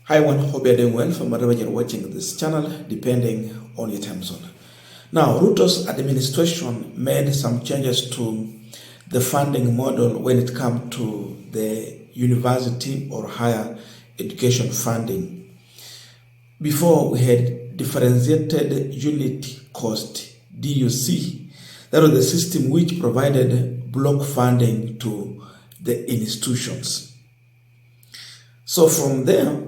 Hi everyone, hope you're doing well from wherever you're watching this channel, depending on your time zone. Now, RUTO's administration made some changes to the funding model when it comes to the university or higher education funding. Before, we had differentiated unit cost, DUC. That was the system which provided block funding to the institutions. So from there,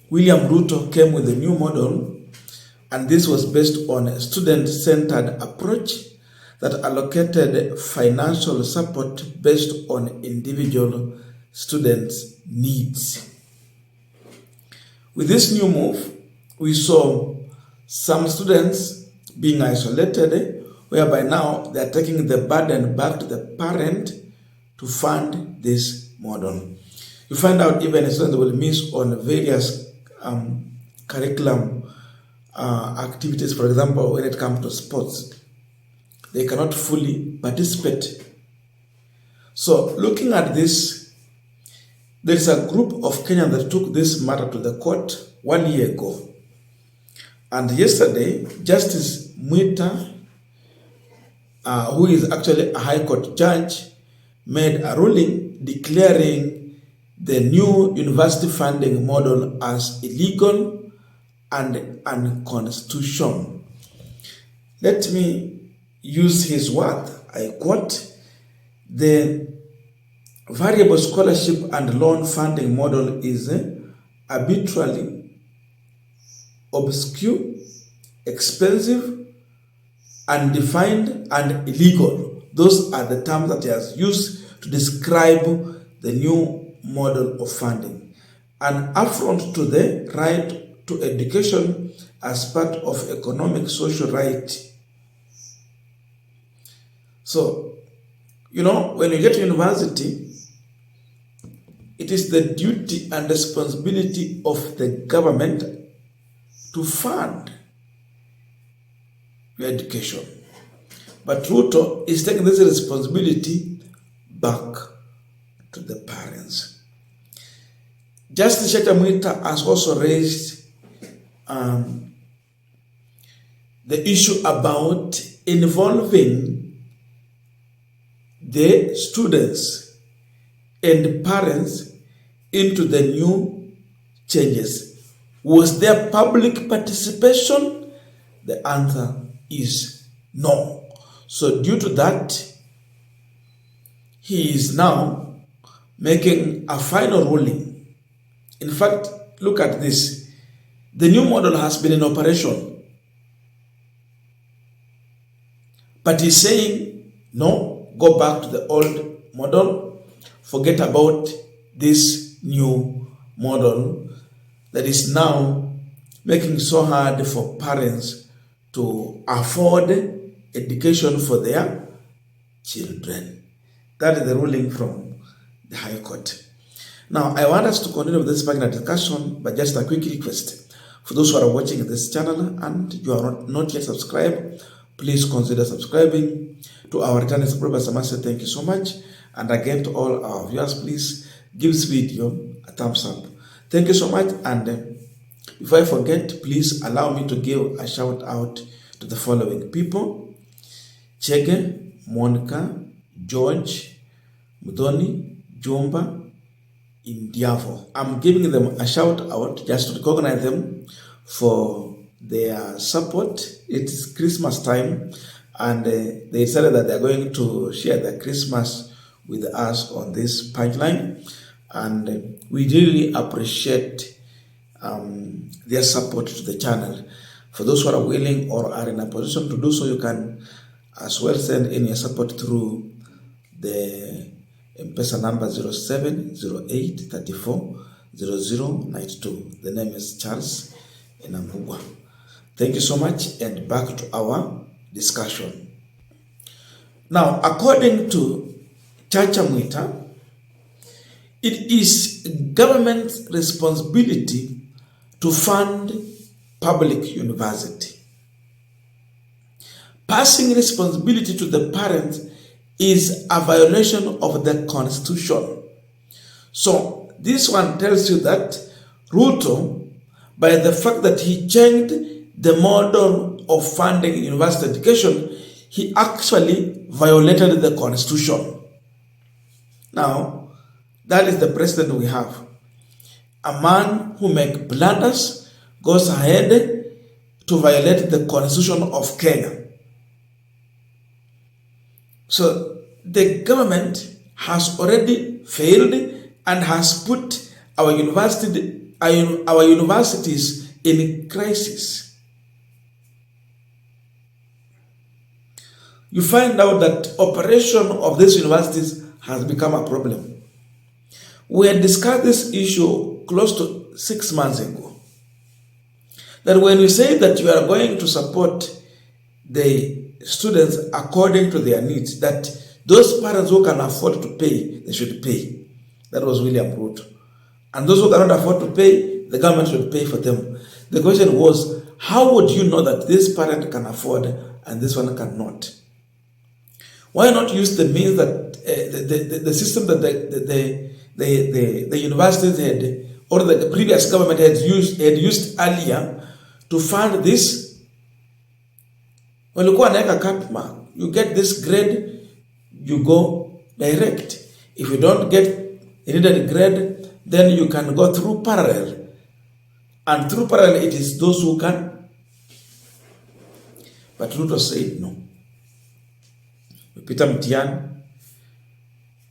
William Ruto came with a new model, and this was based on a student-centered approach that allocated financial support based on individual students' needs. With this new move, we saw some students being isolated, whereby now they are taking the burden back to the parent to fund this model. You find out even a student will miss on various curriculum activities. For example, when it comes to sports, they cannot fully participate. So looking at this, there is a group of Kenyans that took this matter to the court 1 year ago. And yesterday, Justice Mwita, who is actually a High Court judge, made a ruling declaring the new university funding model as illegal and unconstitutional. Let me use his word. I quote, "The variable scholarship and loan funding model is arbitrarily obscure, expensive, undefined, and illegal." Those are the terms that he has used to describe the new model of funding. An affront to the right to education as part of economic social right. So, when you get to university, it is the duty and responsibility of the government to fund your education. But RUTO is taking this responsibility back to the parents. Justice Mwita has also raised the issue about involving the students and parents into the new changes. Was there public participation? The answer is no. So due to that, he is now making a final ruling. In fact, look at this. The new model has been in operation. But he's saying, no, go back to the old model. Forget about this new model that is now making so hard for parents to afford education for their children. That is the ruling from the High Court. Now, I want us to continue with this particular discussion, but just a quick request. For those who are watching this channel and you are not yet subscribed, please consider subscribing. To our returning subscribers, I must say thank you so much. And again, to all our viewers, please give this video a thumbs up. Thank you so much. And before I forget, please allow me to give a shout out to the following people: Chege, Monica, George, Mudoni, Jumba, Indiavo. I'm giving them a shout out just to recognize them for their support. It's Christmas time, and they decided that they're going to share their Christmas with us on this pipeline, and we really appreciate their support to the channel. For those who are willing or are in a position to do so, you can as well send in your support through the M-Pesa number 0708340092. The name is Charles Inangungwa. Thank you so much, and back to our discussion. Now, according to Chacha Mwita, it is government's responsibility to fund public university. Passing responsibility to the parents is a violation of the Constitution. So this one tells you that RUTO by the fact that he changed the model of funding university education, he actually violated the constitution. Now, that is the precedent we have. A man who makes blunders goes ahead to violate the constitution of Kenya. So the government has already failed and has put our universities in crisis. You find out that operation of these universities has become a problem. We had discussed this issue close to 6 months ago. That when we say that you are going to support the students according to their needs, that those parents who can afford to pay, they should pay. That was William Ruto. And those who cannot afford to pay, the government should pay for them. The question was, how would you know that this parent can afford and this one cannot? Why not use the means that the system that the universities had, or the previous government had used earlier to fund this? When you go and make a cap mark, you get this grade, you go direct. If you don't get a needed grade, then you can go through parallel. And through parallel, it is those who can. But Ruto said no. Umepita mtihani,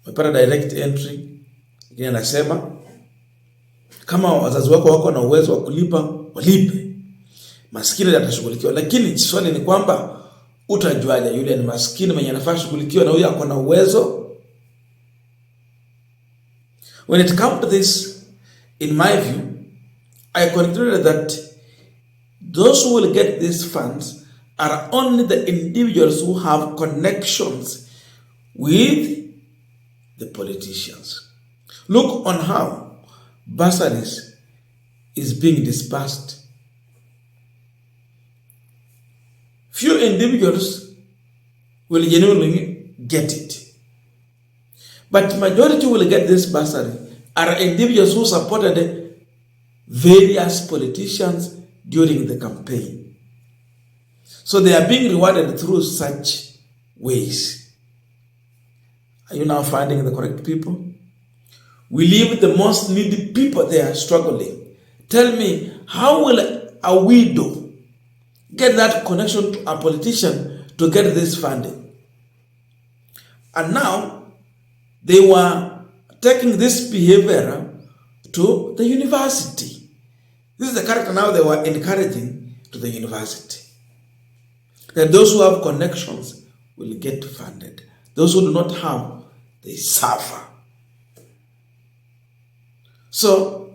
umepata direct entry, lakini anasema kama wazazi wako wako na uwezo wa kulipa, walipe. Maskini atashughulikiwa. Lakini swali ni kwamba utajuaje yule ni maskini mwenye anafaa shughulikiwa na huyo ako na uwezo? When it comes to this, in my view, I concluded that those who will get these funds are only the individuals who have connections with the politicians. Look on how bursaries is being dispersed. Few individuals will genuinely get it. But majority will get this bursary are individuals who supported various politicians during the campaign. So they are being rewarded through such ways. Are you now finding the correct people? We leave the most needy people there struggling. Tell me, how will a widow get that connection to a politician to get this funding? And now, they were taking this behavior to the university. This is the character now they were encouraging to the university. That those who have connections will get funded. Those who do not have, they suffer. So,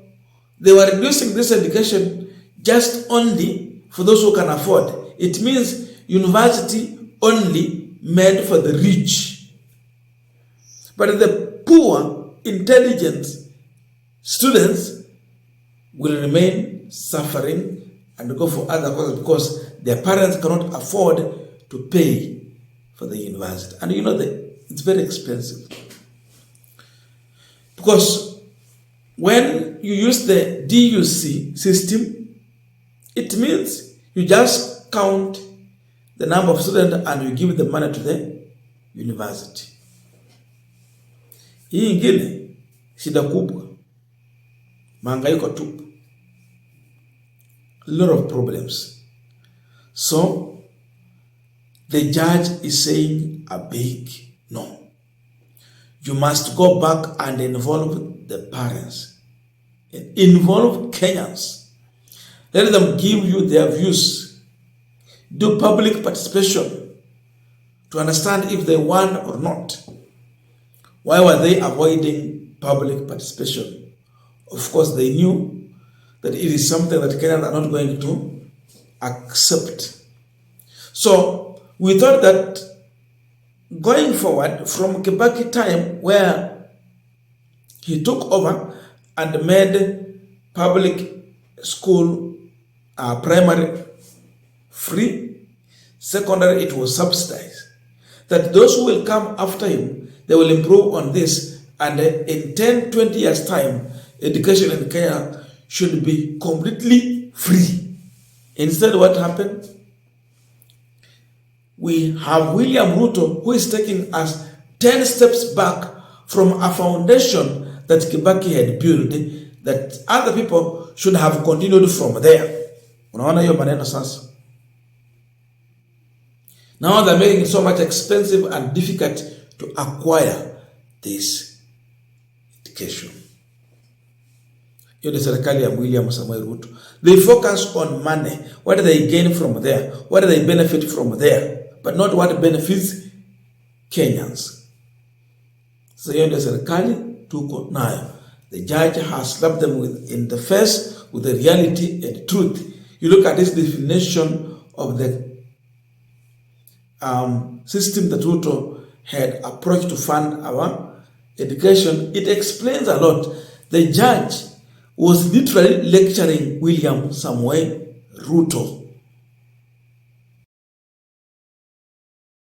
they were reducing this education just only for those who can afford. It means university only made for the rich. But the poor, intelligent students will remain suffering and go for other causes because their parents cannot afford to pay for the university. And you know that it's very expensive. Because when you use the DUC system, it means you just count the number of students and you give the money to the university. Hii ingine shida kubwa, mahangaiko tupu, a lot of problems. So the judge is saying a big no. You must go back and involve the parents, involve Kenyans. Let them give you their views. Do public participation to understand if they won or not. Why were they avoiding public participation? Of course, they knew that it is something that Kenyans are not going to accept. So we thought that going forward from Kibaki time, where he took over and made public school primary free, secondary it was subsidized, that those who will come after him, they will improve on this, and in 10-20 years time, education in Kenya should be completely free. Instead, what happened? We have William Ruto, who is taking us 10 steps back from a foundation that Kibaki had built, that other people should have continued from there. Unaona hiyo maneno sasa? Now they're making it so much expensive and difficult to acquire this education. Hiyo ni serikali ya William Samoei Ruto. They focus on money. What do they gain from there? What do they benefit from there? But not what benefits Kenyans. So hiyo ndio serikali tuko nayo. The judge has slapped them in the face with the reality and truth. You look at this definition of the system that Ruto had approached to fund our education. It explains a lot. The judge was literally lecturing William Samoei Ruto.